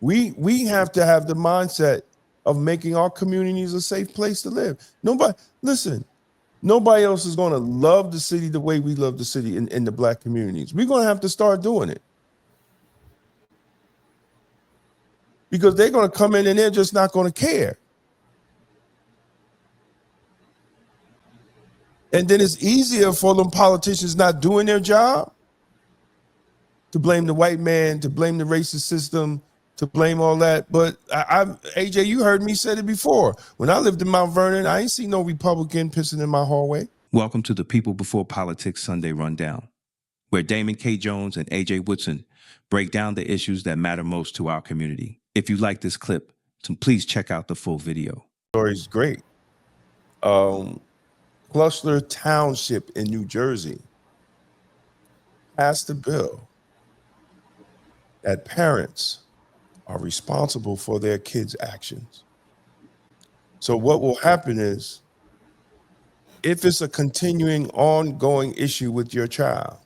We have to have the mindset of making our communities a safe place to live. Nobody else is going to love the city the way we love the city in the Black communities. We're going to have to start doing it. Because they're going to come in and they're just not going to care. And then it's easier for them politicians not doing their job to blame the white man, to blame the racist system, to blame all that. But AJ, you heard me say it before. When I lived in Mount Vernon, I ain't seen no Republican pissing in my hallway. Welcome to the People Before Politics Sunday Rundown, where Damon K. Jones and AJ Woodson break down the issues that matter most to our community. If you like this clip, please check out the full video. Story's great. Cluster Township in New Jersey passed a bill that parents are responsible for their kids' actions. So what will happen is, if it's a continuing, ongoing issue with your child,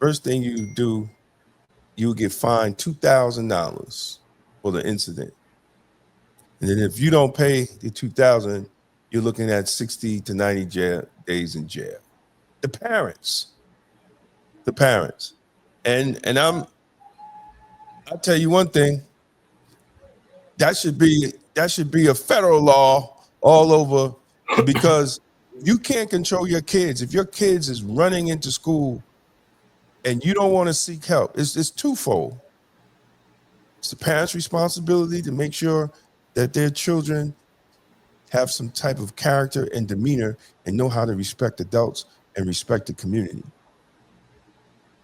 first thing you do, you get fined $2,000 for the incident. And then if you don't pay the $2,000, you're looking at 60 to 90 days in jail. The parents. And I'll tell you one thing, that should be a federal law all over, because you can't control your kids. If your kids is running into school and you don't want to seek help, it's twofold. It's the parents' responsibility to make sure that their children have some type of character and demeanor and know how to respect adults and respect the community.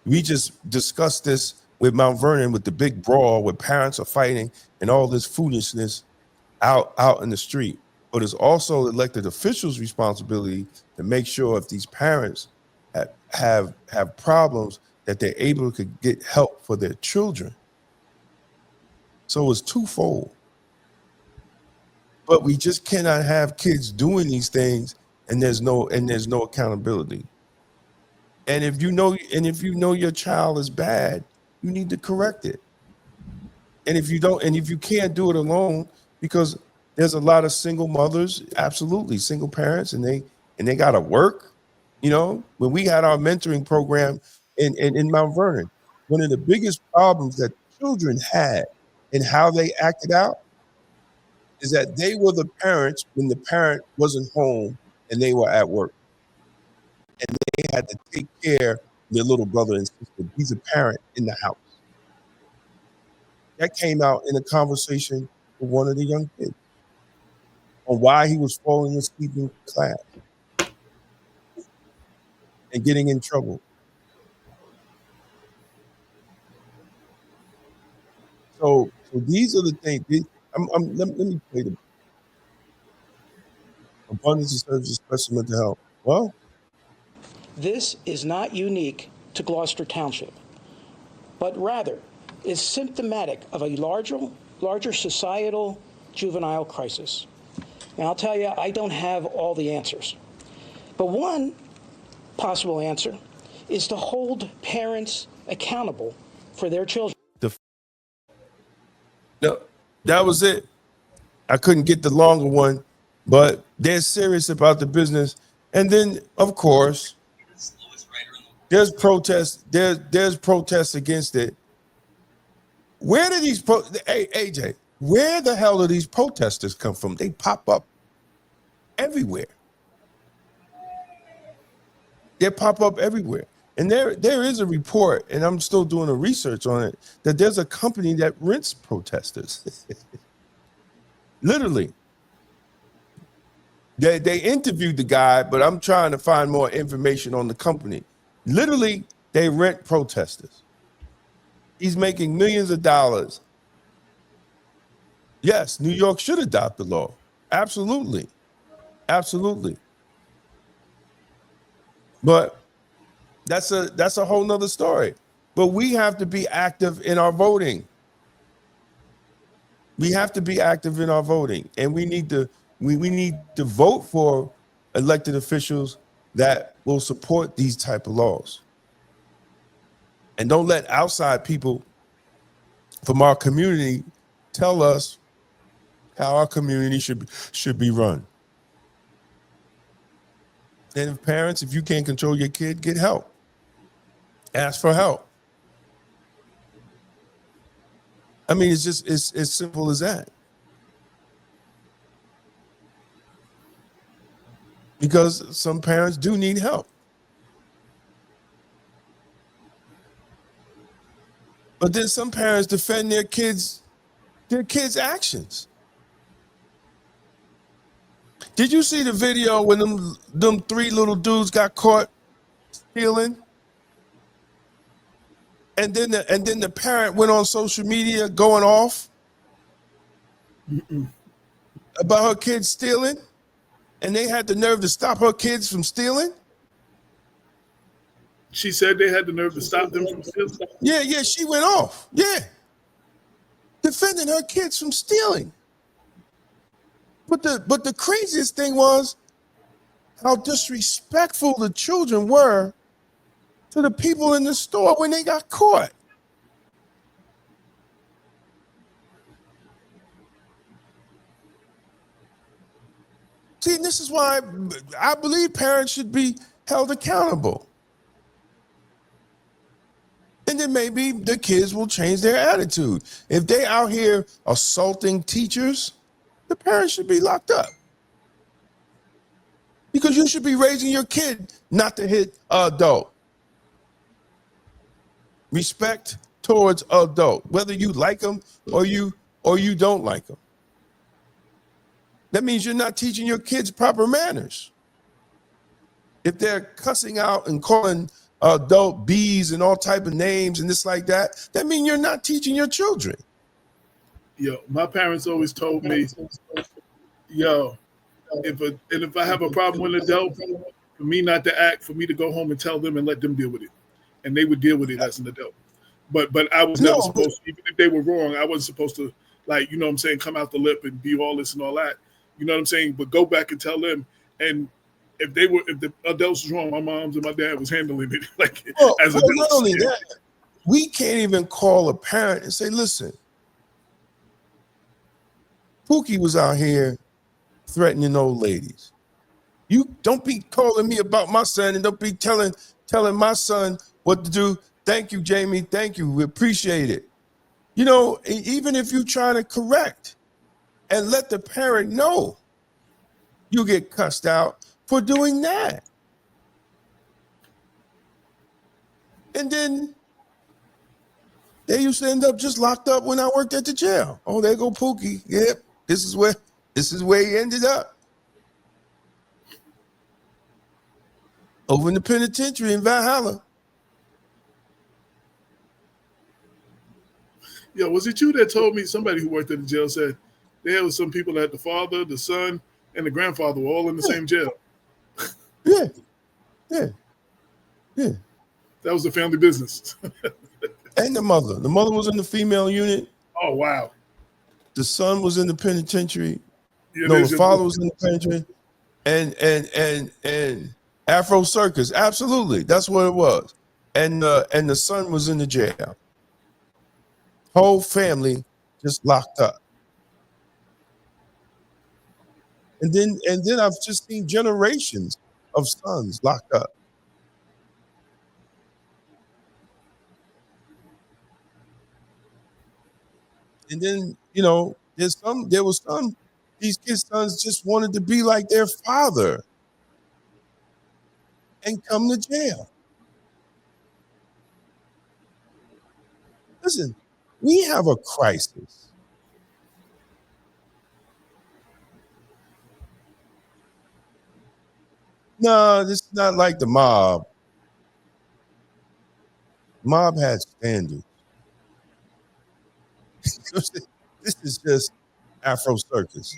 We just discussed this with Mount Vernon, with the big brawl where parents are fighting and all this foolishness out in the street. But it's also elected officials' responsibility to make sure if these parents have problems, that they're able to get help for their children. So it's twofold. But we just cannot have kids doing these things and there's no accountability. And if you know your child is bad, you need to correct it. And if you can't do it alone, because there's a lot of single mothers, absolutely single parents, and they gotta work. You know, when we had our mentoring program in Mount Vernon, one of the biggest problems that children had and how they acted out is that they were the parents when the parent wasn't home and they were at work. And they had to take care of their little brother and sister. He's a parent in the house. That came out in a conversation with one of the young kids on why he was falling asleep in class and getting in trouble. So these are the things. Let me play the abundance of service, especially mental health. Well, this is not unique to Gloucester Township, but rather is symptomatic of a larger societal juvenile crisis. And I'll tell you, I don't have all the answers. But one possible answer is to hold parents accountable for their children. No, that was it. I couldn't get the longer one, but they're serious about the business. And then, of course, there's protests. There's protests against it. Where do these hey, AJ, where the hell do these protesters come from? They pop up everywhere. They pop up everywhere. And there is a report, and I'm still doing the research on it, that there's a company that rents protesters. Literally. They interviewed the guy, but I'm trying to find more information on the company. Literally, they rent protesters. He's making millions of dollars. Yes, New York should adopt the law. Absolutely. Absolutely. But that's a whole nother story. But we have to be active in our voting. We have to be active in our voting, and we need to vote for elected officials that will support these type of laws. And don't let outside people from our community tell us how our community should be run. And parents, if you can't control your kid, get help. Ask for help. I mean, it's as simple as that. Because some parents do need help. But then some parents defend their kids' actions. Did you see the video when them three little dudes got caught stealing? And then the parent went on social media going off about her kids stealing, and they had the nerve to stop her kids from stealing? She said they had the nerve to stop them from stealing? Yeah, she went off. Yeah. Defending her kids from stealing. But the craziest thing was how disrespectful the children were to the people in the store when they got caught. See, this is why I believe parents should be held accountable. And then maybe the kids will change their attitude. If they out here assaulting teachers, the parents should be locked up. Because you should be raising your kid not to hit an adult. Respect towards adult, whether you like them or you don't like them. That means you're not teaching your kids proper manners. If they're cussing out and calling adult B's and all type of names and this like that, that means you're not teaching your children. Yo, my parents always told me, yo, if I have a problem with an adult, for me not to act, for me to go home and tell them and let them deal with it. And they would deal with it as an adult. But I was never supposed to, even if they were wrong, I wasn't supposed to, like, you know what I'm saying, come out the lip and be all this and all that. You know what I'm saying? But go back and tell them. And if the adults was wrong, my moms and my dad was handling it like as adults. Not only that, we can't even call a parent and say, listen, Pookie was out here threatening old ladies. You don't be calling me about my son and don't be telling my son what to do. Thank you, Jamie. Thank you. We appreciate it. You know, even if you're trying to correct and let the parent know, you get cussed out for doing that. And then they used to end up just locked up when I worked at the jail. Oh, there go Pookie. Yep, this is where he ended up. Over in the penitentiary in Valhalla. Yo, was it you that told me, somebody who worked at the jail said there was some people that the father, the son, and the grandfather were all in the same jail? Yeah. That was the family business. And the mother. The mother was in the female unit. Oh, wow. The son was in the penitentiary. Yeah, No, the father was in the penitentiary. And Afro Circus. Absolutely. That's what it was. And the son was in the jail. Whole family just locked up. And then I've just seen generations of sons locked up. And then, you know, there was some, these kids' sons just wanted to be like their father and come to jail. Listen, we have a crisis. No, this is not like the mob. Mob had standards. This is just Afro Circus.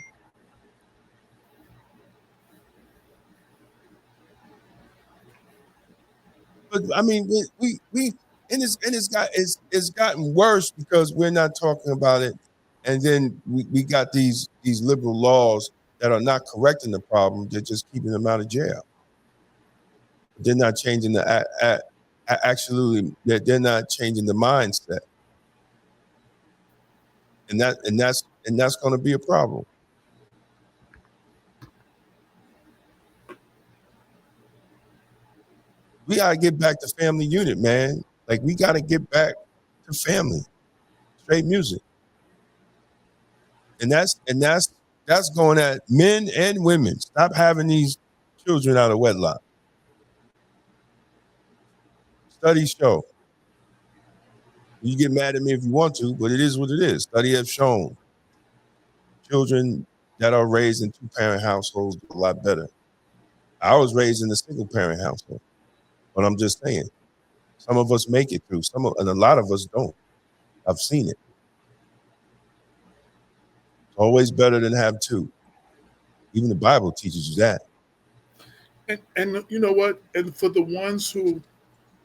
But I mean, we it's gotten worse because we're not talking about it, and then we got these liberal laws that are not correcting the problem; they're just keeping them out of jail. They're not changing the actually. They're not changing the mindset. and that's going to be a problem. We got to get back to family unit, man. Like, we got to get back to family, straight music. And that's going at men and women. Stop having these children out of wedlock. Studies show. You get mad at me if you want to, but it is what it is. Studies have shown children that are raised in two-parent households do a lot better. I was raised in a single-parent household, but I'm just saying, some of us make it through. And a lot of us don't. I've seen it. It's always better than have two. Even the Bible teaches you that. And you know what? And for the ones who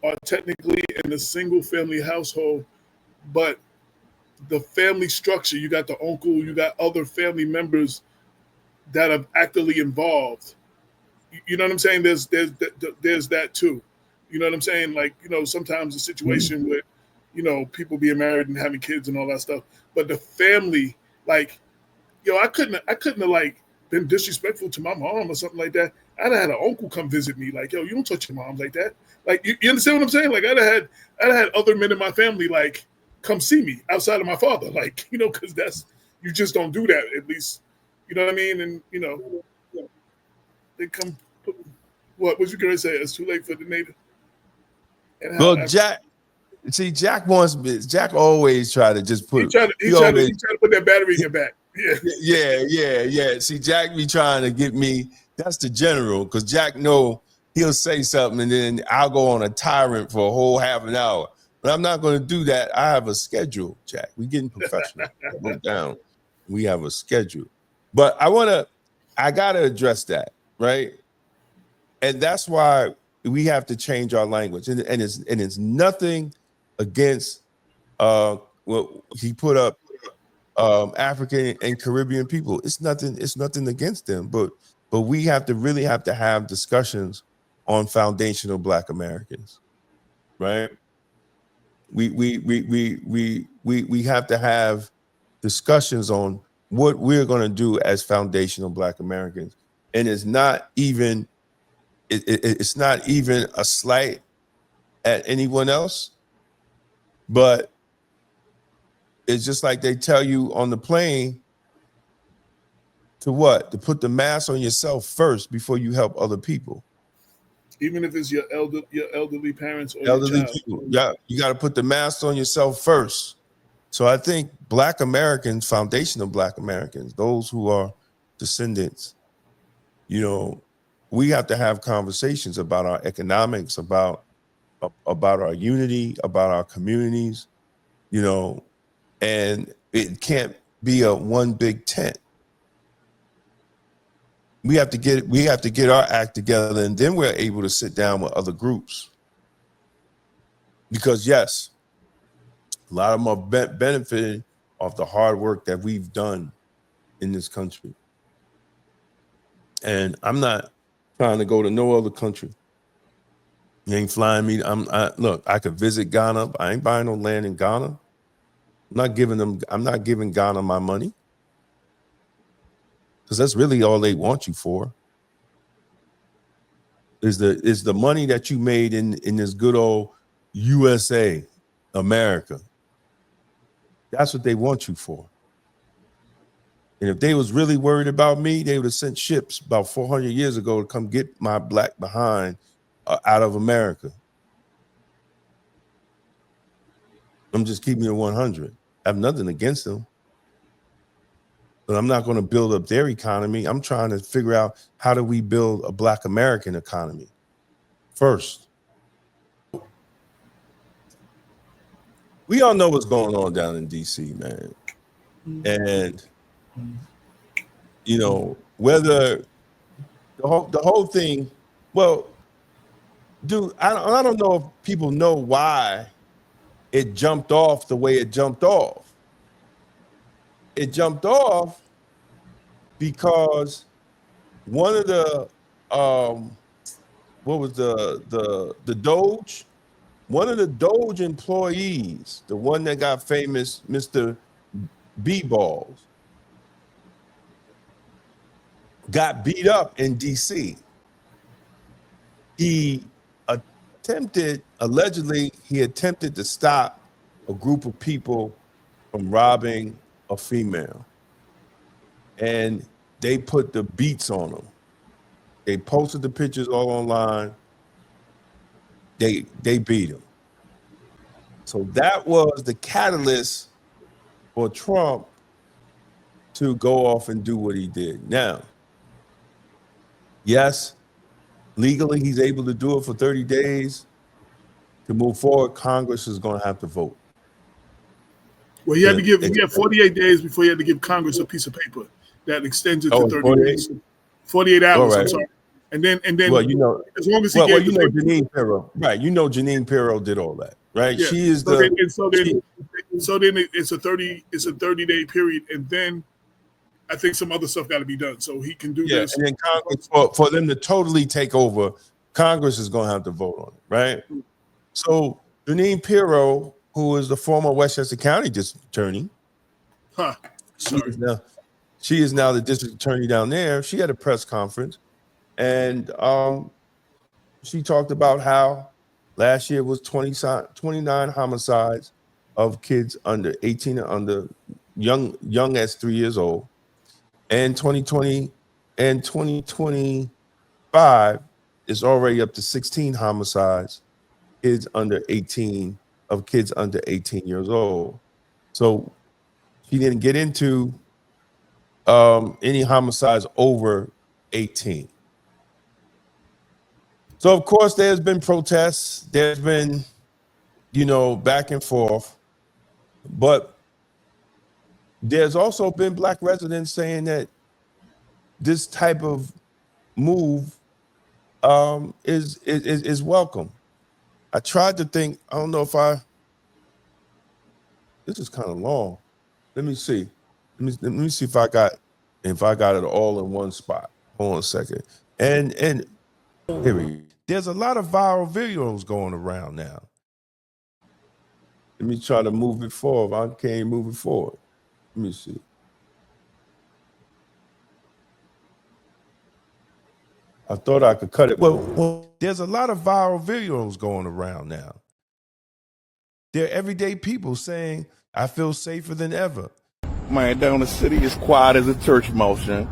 are technically in a single family household, but the family structure, you got the uncle, you got other family members that are actively involved. You know what I'm saying? There's that too. You know what I'm saying? Like, you know, sometimes a situation with, you know, people being married and having kids and all that stuff. But the family, like, yo, I couldn't have like been disrespectful to my mom or something like that. I'd have had an uncle come visit me, like, yo, you don't touch your mom like that. Like, you understand what I'm saying? Like, I'd have had other men in my family like come see me outside of my father, like, you know, because you just don't do that, at least, you know what I mean? And you know, they come. What was you gonna say? It's too late for the native. Well, Jack always try to just put. He try to put that battery in your back. Yeah. See, Jack be trying to get me. That's the general, because Jack know he'll say something and then I'll go on a tyrant for a whole half an hour. But I'm not going to do that. I have a schedule, Jack. We getting professional. Look down. We have a schedule. But I gotta address that, right? And that's why we have to change our language. And it's nothing against what he put up, African and Caribbean people. It's nothing against them, but we really have to have discussions on foundational Black Americans, right? We have to have discussions on what we're going to do as foundational Black Americans. And it's not even a slight at anyone else, but it's just like they tell you on the plane to put the mask on yourself first before you help other people. Even if it's your elderly parents or elderly your child. people. Yeah, you got to put the mask on yourself first. So I think Black Americans, foundational Black Americans, those who are descendants, you know, we have to have conversations about our economics, about our unity, about our communities, you know, and it can't be a one big tent. We have to get our act together, and then we're able to sit down with other groups. Because yes, a lot of them are benefiting off the hard work that we've done in this country. And I'm not trying to go to no other country. You ain't flying me. Look, I could visit Ghana. I ain't buying no land in Ghana. I'm not giving Ghana my money, because that's really all they want you for. Is the money that you made in this good old USA, America. That's what they want you for. And if they was really worried about me, they would have sent ships about 400 years ago to come get my Black behind out of America. I'm just keeping it 100. I have nothing against them, but I'm not going to build up their economy. I'm trying to figure out, how do we build a Black American economy first? We all know what's going on down in DC, man. And you know, whether the whole thing, well, dude, I don't know if people know why it jumped off the way it jumped off. It jumped off because one of the what was the Doge? One of the Doge employees, the one that got famous, Mr. b-balls got beat up in DC. Allegedly, he attempted to stop a group of people from robbing a female. And they put the beats on him. They posted the pictures all online. They beat him. So that was the catalyst for Trump to go off and do what he did. Now, yes, legally he's able to do it for 30 days. To move forward, Congress is going to have to vote. Well, he had 48 days before he had to give Congress a piece of paper that extends it to 30 days. 48 hours, I'm sorry. And then well, you know, as long as he Janine Pirro, right? You know, Janine Pirro did all that, right? Yeah. She is so then it's a 30-day period, and then I think some other stuff got to be done so he can do this. And then Congress, for them to totally take over, Congress is going to have to vote on it, right? So Janine Pirro, who is the former Westchester County district attorney, she is now the district attorney down there. She had a press conference, and she talked about how last year was 29 homicides of kids under 18 and under, young as 3 years old, and 2025 is already up to 16 homicides kids under 18 years old. So she didn't get into any homicides over 18. So of course there's been protests, there's been, back and forth, but there's also been Black residents saying that this type of move is welcome. I tried to think, I don't know if this is kind of long. Let me see. Let me see if I got it all in one spot. Hold on a second. And here we go. There's a lot of viral videos going around now. Let me try to move it forward. I can't move it forward. Let me see. I thought I could cut it. Well, there's a lot of viral videos going around now. They're everyday people saying, I feel safer than ever. Man, down the city is quiet as a church mouse, young.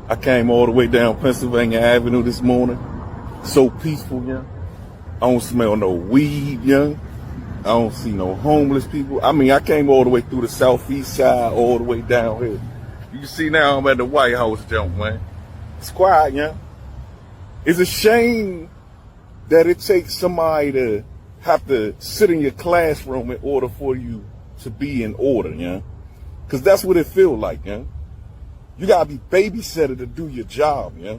I came all the way down Pennsylvania Avenue this morning. So peaceful, young. I don't smell no weed, young. I don't see no homeless people. I mean, I came all the way through the southeast side, all the way down here. You can see now I'm at the White House, jump, man. It's quiet, young. It's a shame that it takes somebody to have to sit in your classroom in order for you to be in order, yeah? Because that's what it feels like, yeah? You got to be babysitted to do your job, yeah?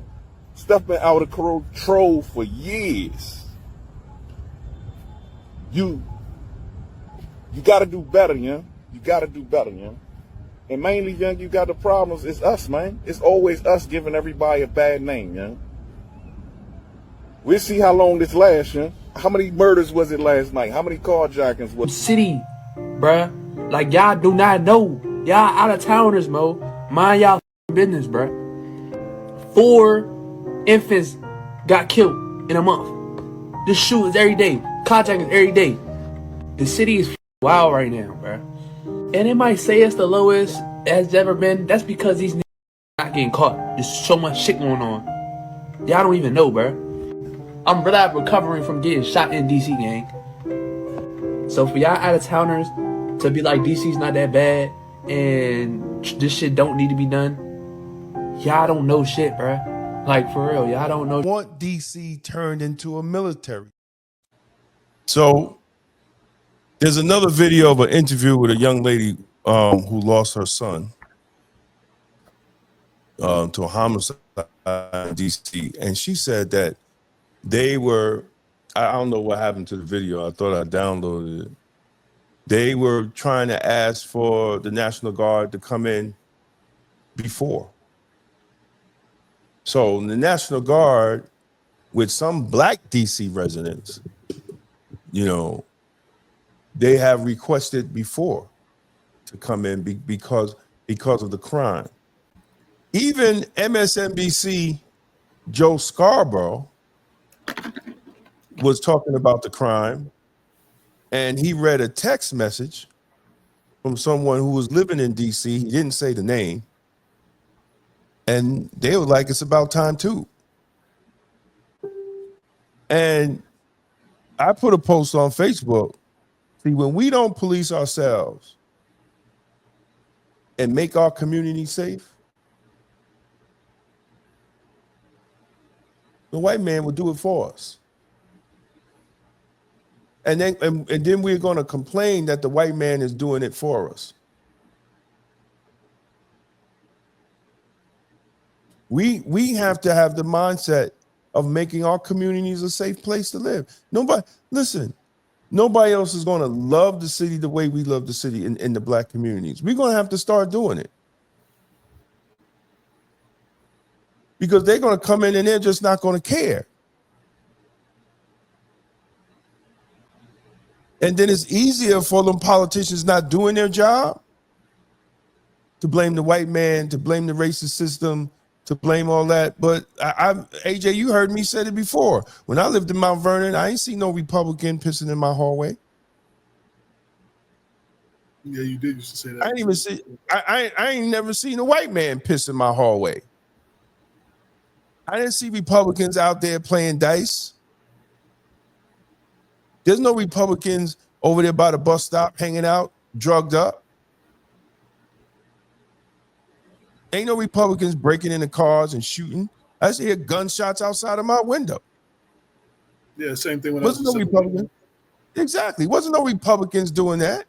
Stuff been out of control for years. You got to do better, yeah? You got to do better, yeah? And mainly, young, you got the problems. It's us, man. It's always us giving everybody a bad name, yeah? We'll see how long this lasts, yeah? How many murders was it last night? How many carjackings was it? City, bruh. Like, y'all do not know. Y'all out of towners, Mo. Mind y'all business, bruh. 4 infants got killed in a month. This shootings every day. Carjackings every day. The city is wild right now, bruh. And it might say it's the lowest it's ever been. That's because these niggas not getting caught. There's so much shit going on. Y'all don't even know, bruh. I'm recovering from getting shot in DC, gang. So for y'all out of towners to be like DC's not that bad and this shit don't need to be done, y'all don't know shit, bruh. Like for real, y'all don't know. Want DC turned into a military. So there's another video of an interview with a young lady who lost her son to a homicide in DC, and she said that they were, I don't know what happened to the video. I thought I downloaded it. They were trying to ask for the National Guard to come in before. So the National Guard, with some Black DC residents, they have requested before. to come in because of the crime. Even MSNBC Joe Scarborough was talking about the crime, and he read a text message from someone who was living in DC. He didn't say the name, and they were like, it's about time too. And I put a post on Facebook. See, when we don't police ourselves and make our community safe, the white man will do it for us. And then we're going to complain that the white man is doing it for us. We have to have the mindset of making our communities a safe place to live. Nobody else is going to love the city the way we love the city in the black communities. We're going to have to start doing it. Because they're going to come in and they're just not going to care. And then it's easier for them politicians not doing their job to blame the white man, to blame the racist system, to blame all that. But AJ, you heard me say it before. When I lived in Mount Vernon, I ain't seen no Republican pissing in my hallway. Yeah, you did used to say that. I ain't even see. I ain't never seen a white man piss in my hallway. I didn't see Republicans out there playing dice. There's no Republicans over there by the bus stop hanging out, drugged up. Ain't no Republicans breaking into cars and shooting. I see hear gunshots outside of my window. Yeah, same thing when Wasn't no Republican. Exactly. Wasn't no Republicans doing that.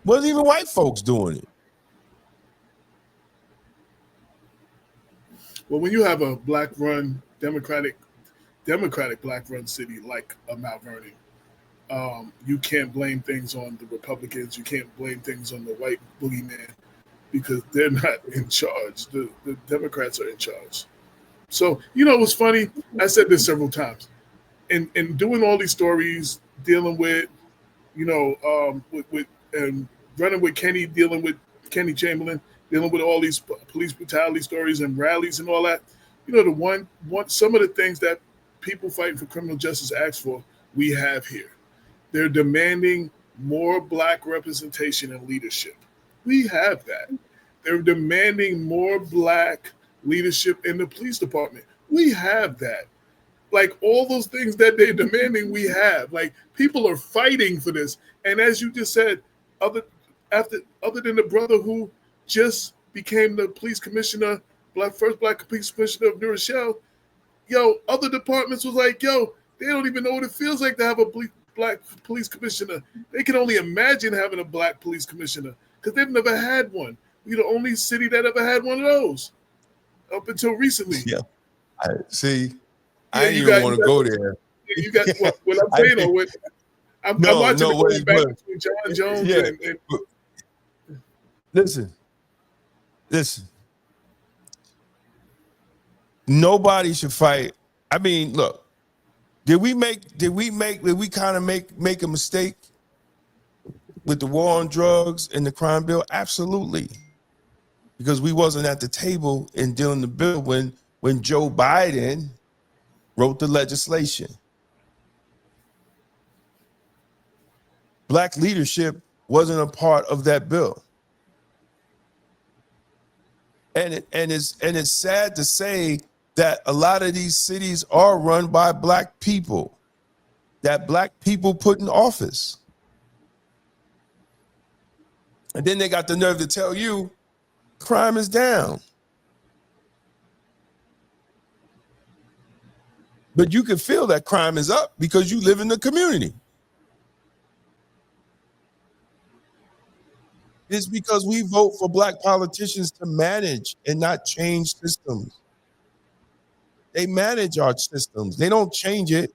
Wasn't even white folks doing it. Well, when you have a black-run, democratic black-run city like Mount Vernon, you can't blame things on the Republicans. You can't blame things on the white boogeyman because they're not in charge. The Democrats are in charge. So, you know, it was funny. I said this several times. In doing all these stories, dealing with, you know, with running with Kenny, dealing with Kenny Chamberlain, dealing with all these police brutality stories and rallies and all that, you know, some of the things that people fighting for criminal justice ask for, we have here. They're demanding more black representation and leadership. We have that. They're demanding more black leadership in the police department. We have that. Like all those things that they're demanding, we have. Like people are fighting for this. And as you just said, other than the brother who just became the police commissioner, first black police commissioner of New Rochelle, yo, other departments was like, yo, they don't even know what it feels like to have a black police commissioner. They can only imagine having a black police commissioner because they've never had one. We're the only city that ever had one of those up until recently. Yeah. I didn't even want to go there. You got what I'm saying, or I'm watching the going back between John Jones and Listen. Nobody should fight. I mean, look, did we kind of make a mistake with the war on drugs and the crime bill? Absolutely. Because we wasn't at the table in dealing the bill when Joe Biden wrote the legislation. Black leadership wasn't a part of that bill. And it's sad to say that a lot of these cities are run by black people that black people put in office. And then they got the nerve to tell you crime is down. But you can feel that crime is up because you live in the community. It's because we vote for black politicians to manage and not change systems. They manage our systems. They don't change it.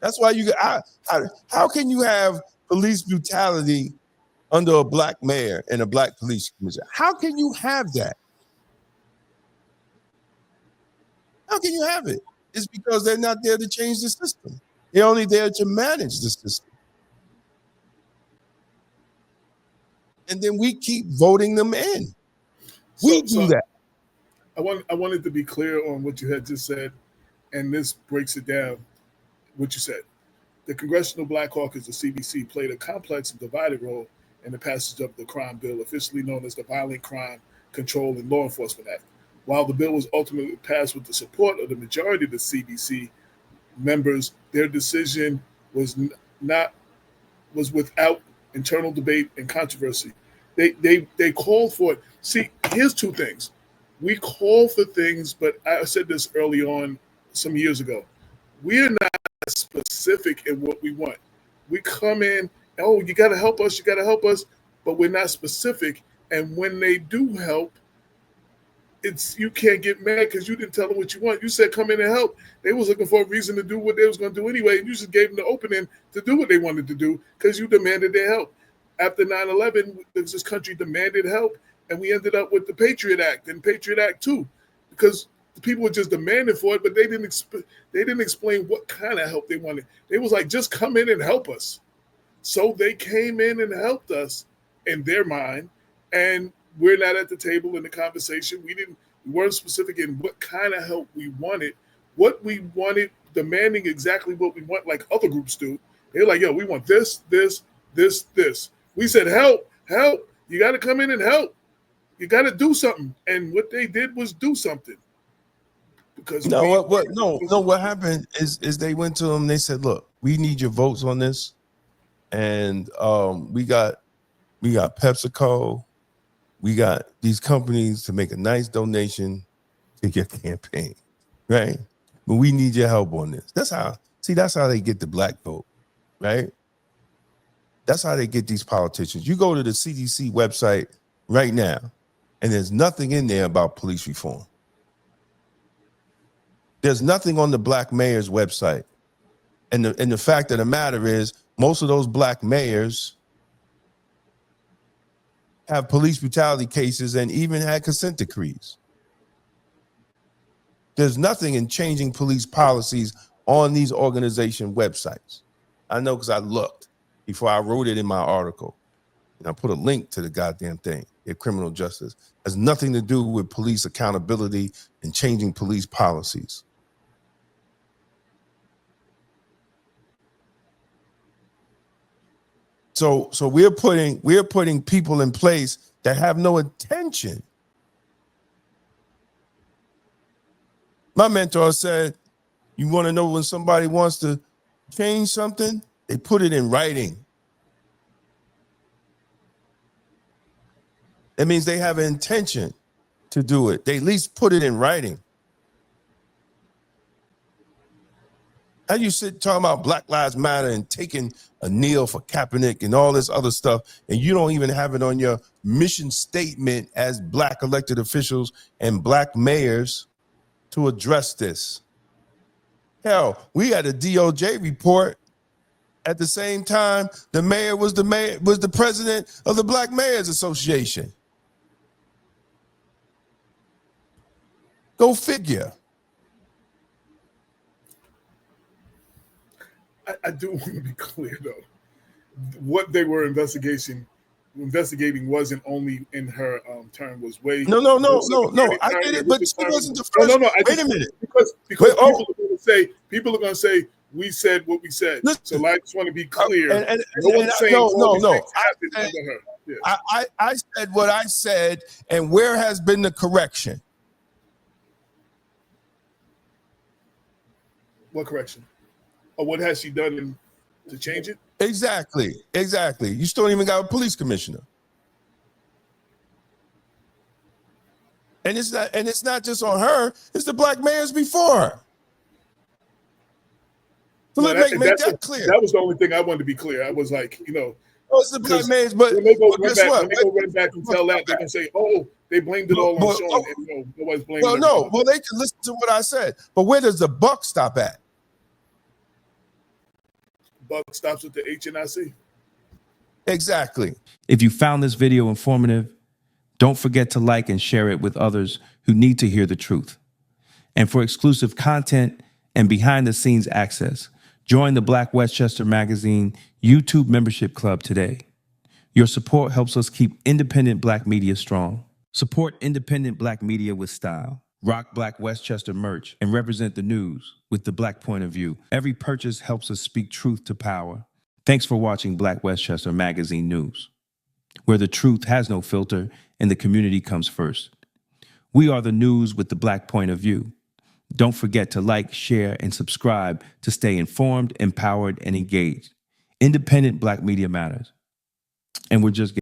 That's why how can you have police brutality under a black mayor and a black police commissioner? How can you have that? How can you have it? It's because they're not there to change the system. They're only there to manage the system. and then we keep voting them in. We do that. I wanted to be clear on what you had just said, and this breaks it down. What you said. The Congressional Black Caucus, the CBC, played a complex and divided role in the passage of the crime bill, officially known as the Violent Crime Control and Law Enforcement Act. While the bill was ultimately passed with the support of the majority of the CBC members, their decision was without internal debate and controversy. They called for it. See, here's two things. We call for things, but I said this early on some years ago. We're not specific in what we want. We come in, oh, you got to help us, but we're not specific. And when they do help, you can't get mad because you didn't tell them what you want. You said come in and help. They was looking for a reason to do what they was going to do anyway, and you just gave them the opening to do what they wanted to do because you demanded their help. After 9/11, this country demanded help, and we ended up with the Patriot Act and Patriot Act 2 because the people were just demanding for it, but they didn't explain what kind of help they wanted. They was like, just come in and help us. So they came in and helped us in their mind, and we're not at the table in the conversation. We weren't specific in what kind of help we wanted. What we wanted, demanding exactly what we want, like other groups do. They're like, yo, we want this, this, this, this. We said, help. You got to come in and help. You got to do something. And what they did was do something. Because what happened is they went to them. They said, look, we need your votes on this, and we got PepsiCo. We got these companies to make a nice donation to your campaign, right? But we need your help on this. That's how they get the black vote, right? That's how they get these politicians. You go to the CDC website right now, and there's nothing in there about police reform. There's nothing on the black mayor's website. And the fact of the matter is, most of those black mayors have police brutality cases and even had consent decrees. There's nothing in changing police policies on these organization websites. I know because I looked before I wrote it in my article. And I put a link to the goddamn thing. Their criminal justice it has nothing to do with police accountability and changing police policies. So we're putting people in place that have no intention. My mentor said, you want to know when somebody wants to change something? They put it in writing. It means they have an intention to do it. They at least put it in writing. How you sit talking about Black Lives Matter and taking a kneel for Kaepernick and all this other stuff, and you don't even have it on your mission statement as black elected officials and black mayors to address this? Hell, we had a DOJ report at the same time the mayor was the president of the Black Mayors Association. Go figure. I do want to be clear, though. What they were investigating wasn't only in her term, was way. No. I get it, but she wasn't the first. No. Wait a minute. Because people are going to say we said what we said. Listen, so I just want to be clear. No. I said what I said, and where has been the correction? What correction? Or what has she done to change it? Exactly. You still don't even got a police commissioner. And it's not just on her, it's the black mayors before her. So make that clear. That was the only thing I wanted to be clear. I was like, it's the black mayors, but when they go run back and tell that, they can say, oh, they blamed it all on Sean. And nobody's blaming it. Well, they can listen to what I said. But where does the buck stop at? Buck stops at the HNIC. Exactly. If you found this video informative, don't forget to like and share it with others who need to hear the truth. And for exclusive content and behind-the-scenes access, join the Black Westchester Magazine YouTube membership club today. Your support helps us keep independent Black media strong. Support independent Black media with style. Rock Black Westchester merch and represent the news with the Black point of view. Every purchase helps us speak truth to power. Thanks for watching Black Westchester Magazine News, where the truth has no filter and the community comes first. We are the news with the Black point of view. Don't forget to like, share, and subscribe to stay informed, empowered, and engaged. Independent Black media matters. And we're just